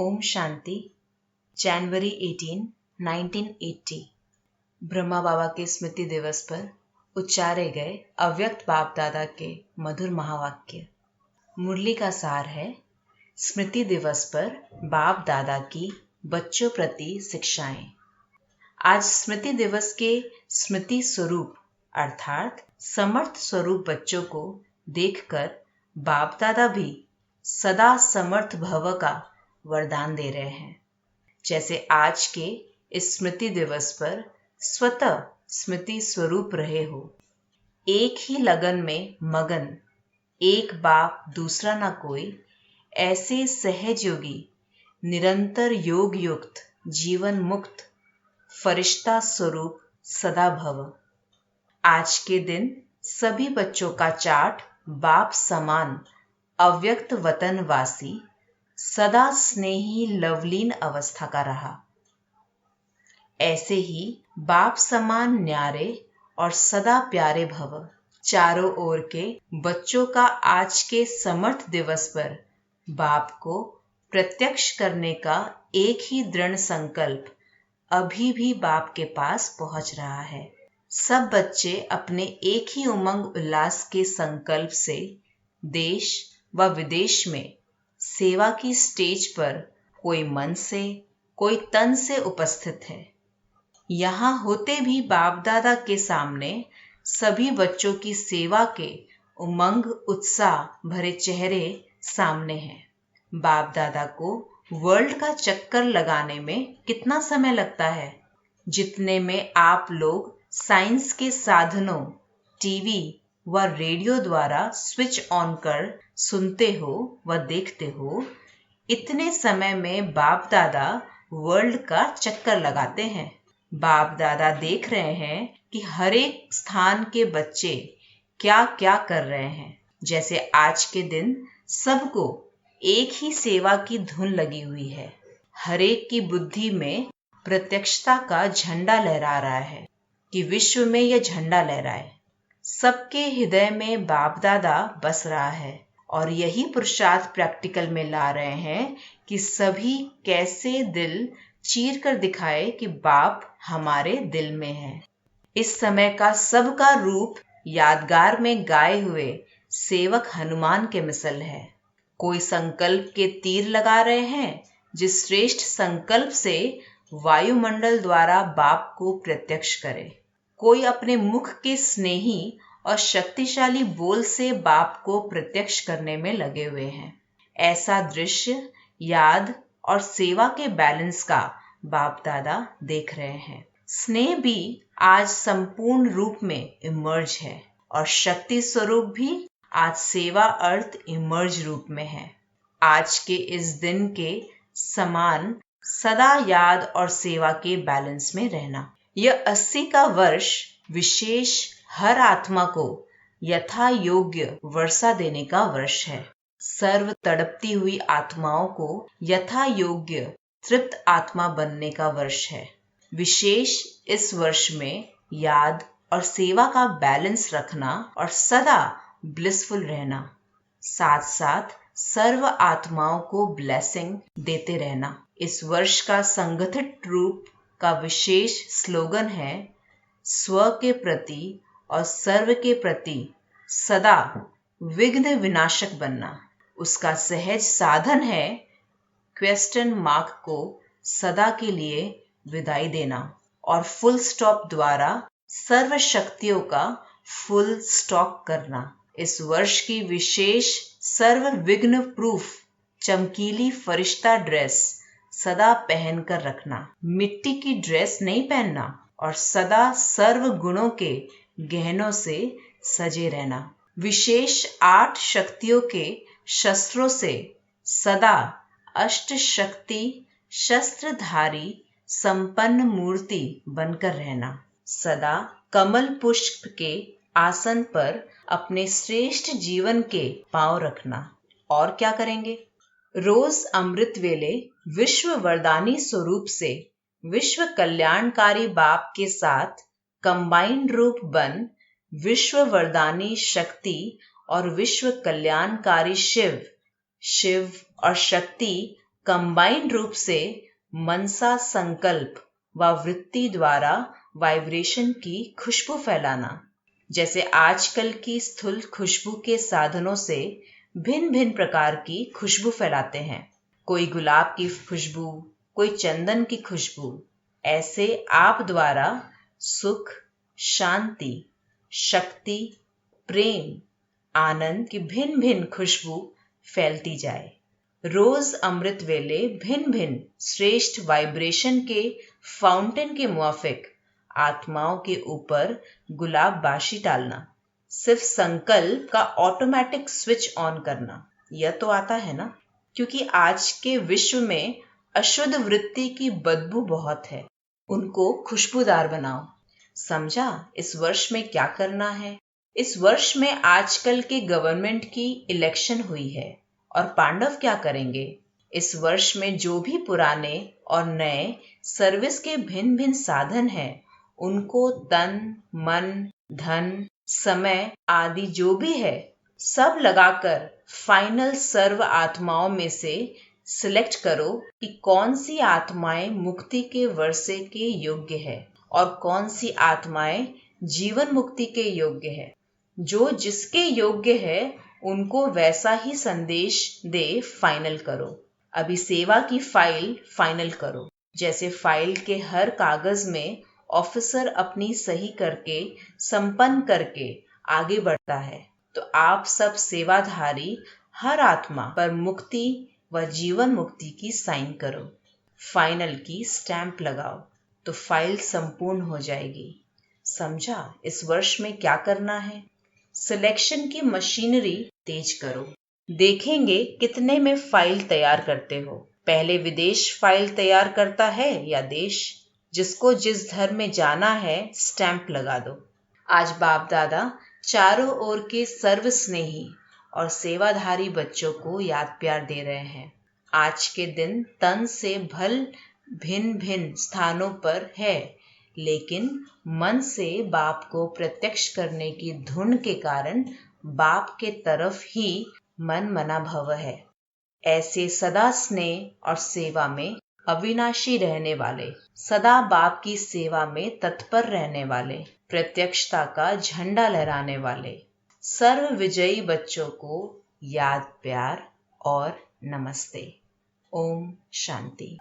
ओम शांति। जनवरी 18, 1980 ब्रह्मा बाबा के स्मृति दिवस पर उच्चारे गए अव्यक्त बाप दादा के मधुर महावाक्य। मुरली का सार है, स्मृति दिवस पर बाप दादा की बच्चों प्रति शिक्षाएं। आज स्मृति दिवस के स्मृति स्वरूप अर्थात समर्थ स्वरूप बच्चों को देखकर बाप दादा भी सदा समर्थ भव का वरदान दे रहे हैं। जैसे आज के इस स्मृति दिवस पर स्वतः स्मृति स्वरूप रहे हो, एक ही लगन में मगन, एक बाप दूसरा ना कोई, ऐसे सहज योगी निरंतर योग युक्त जीवन मुक्त फरिश्ता स्वरूप सदा भव। आज के दिन सभी बच्चों का चार्ट बाप समान अव्यक्त वतनवासी सदा स्नेही लवलीन अवस्था का रहा। ऐसे ही बाप समान न्यारे और सदा प्यारे भव। चारों ओर के बच्चों का आज के समर्थ दिवस पर बाप को प्रत्यक्ष करने का एक ही दृढ़ संकल्प अभी भी बाप के पास पहुंच रहा है। सब बच्चे अपने एक ही उमंग उल्लास के संकल्प से देश व विदेश में सेवा की स्टेज पर कोई मन से कोई तन से उपस्थित है। यहाँ होते भी बाप दादा के सामने सभी बच्चों की सेवा के उमंग उत्साह भरे चेहरे सामने हैं। बाप दादा को वर्ल्ड का चक्कर लगाने में कितना समय लगता है, जितने में आप लोग साइंस के साधनों टीवी व रेडियो द्वारा स्विच ऑन कर सुनते हो व देखते हो, इतने समय में बाप दादा वर्ल्ड का चक्कर लगाते हैं। बाप दादा देख रहे हैं कि हर एक स्थान के बच्चे क्या क्या कर रहे हैं। जैसे आज के दिन सबको एक ही सेवा की धुन लगी हुई है। हर एक की बुद्धि में प्रत्यक्षता का झंडा लहरा रहा है कि विश्व में यह झंडा लहराए। सबके हृदय में बाप दादा बस रहा है और यही पुरुषार्थ प्रैक्टिकल में ला रहे हैं कि सभी कैसे दिल चीर कर दिखाए कि बाप हमारे दिल में है। इस समय का सबका रूप यादगार में गाए हुए सेवक हनुमान के मिसल है। कोई संकल्प के तीर लगा रहे हैं, जिस श्रेष्ठ संकल्प से वायुमंडल द्वारा बाप को प्रत्यक्ष करे। कोई अपने मुख के स्नेही और शक्तिशाली बोल से बाप को प्रत्यक्ष करने में लगे हुए हैं। ऐसा दृश्य याद और सेवा के बैलेंस का बाप दादा देख रहे हैं। स्नेह भी आज संपूर्ण रूप में इमर्ज है और शक्ति स्वरूप भी आज सेवा अर्थ इमर्ज रूप में है। आज के इस दिन के समान सदा याद और सेवा के बैलेंस में रहना। यह 80 का वर्ष विशेष हर आत्मा को यथा योग्य वर्षा देने का वर्ष है। सर्व तड़पती हुई आत्माओं को यथा योग्य तृप्त आत्मा बनने का वर्ष है। विशेष इस वर्ष में याद और सेवा का बैलेंस रखना और सदा ब्लिसफुल रहना, साथ साथ सर्व आत्माओं को ब्लेसिंग देते रहना। इस वर्ष का संगठित रूप का विशेष स्लोगन है, स्व के प्रति और सर्व के प्रति सदा विघ्न विनाशक बनना। उसका सहज साधन है क्वेश्चन मार्क को सदा के लिए विदाई देना और फुल स्टॉप द्वारा सर्व शक्तियों का फुल स्टॉक करना। इस वर्ष की विशेष सर्व विघ्न प्रूफ चमकीली फरिश्ता ड्रेस सदा पहन कर रखना। मिट्टी की ड्रेस नहीं पहनना और सदा सर्व गुणों के गहनों से सजे रहना। विशेष 8 शक्तियों के शस्त्रों से सदा अष्ट शक्ति शस्त्रधारी संपन्न मूर्ति बनकर रहना। सदा कमल पुष्प के आसन पर अपने श्रेष्ठ जीवन के पांव रखना। और क्या करेंगे? रोज अमृत वेले विश्व वरदानी स्वरूप से विश्व कल्याणकारी बाप के साथ कंबाइंड रूप बन विश्व वरदानी शक्ति और विश्व कल्याणकारी शिव और शक्ति कंबाइंड रूप से मनसा संकल्प व वृत्ति द्वारा वाइब्रेशन की खुशबू फैलाना। जैसे आजकल की स्थूल खुशबू के साधनों से भिन्न भिन्न प्रकार की खुशबू फैलाते हैं। कोई गुलाब की खुशबू, कोई चंदन की खुशबू। ऐसे आप द्वारा सुख, शांति, शक्ति, प्रेम, आनंद की भिन्न भिन्न खुशबू फैलती जाए। रोज अमृत वेले भिन्न भिन्न श्रेष्ठ वाइब्रेशन के फाउंटेन के मुआफिक आत्माओं के ऊपर गुलाब बाशी डालना। सिर्फ संकल्प का ऑटोमेटिक स्विच ऑन करना, यह तो आता है ना। क्योंकि आज के विश्व में अशुद्ध वृत्ति की बदबू बहुत है, उनको खुशबूदार बनाओ। समझा इस वर्ष में क्या करना है? इस वर्ष में आजकल के गवर्नमेंट की इलेक्शन हुई है और पांडव क्या करेंगे? इस वर्ष में जो भी पुराने और नए सर्विस के भिन्न भिन्न साधन हैं, उनको तन, मन, धन, समय आदि जो भी है सब लगाकर फाइनल सर्व आत्माओं में से सिलेक्ट करो कि कौन सी आत्माएं मुक्ति के वर्षे के योग्य है और कौन सी आत्माएं जीवन मुक्ति के योग्य है। जो जिसके योग्य है उनको वैसा ही संदेश दे फाइनल करो। अभी सेवा की फाइल फाइनल करो। जैसे फाइल के हर कागज में ऑफिसर अपनी सही करके संपन्न करके आगे बढ़ता है, तो आप सब सेवाधारी हर आत्मा पर मुक्ति व जीवन मुक्ति की साइन करो। फाइनल की स्टैंप लगाओ तो फाइल संपूर्ण हो जाएगी। समझा इस वर्ष में क्या करना है? सिलेक्शन की मशीनरी तेज करो। देखेंगे कितने में फाइल तैयार करते हो। पहले विदेश फाइल तैयार करता है या देश? जिसको जिस धर्म में जाना है स्टैंप लगा दो। आज बाप दादा चारों ओर के सर्व स्नेही और सेवाधारी बच्चों को याद प्यार दे रहे हैं। आज के दिन तन से भल भिन्न भिन्न स्थानों पर है, लेकिन मन से बाप को प्रत्यक्ष करने की धुन के कारण बाप के तरफ ही मन मना भव है। ऐसे सदा स्नेह और सेवा में अविनाशी रहने वाले, सदा बाप की सेवा में तत्पर रहने वाले, प्रत्यक्षता का झंडा लहराने वाले सर्व विजयी बच्चों को याद प्यार और नमस्ते। ओम शांति।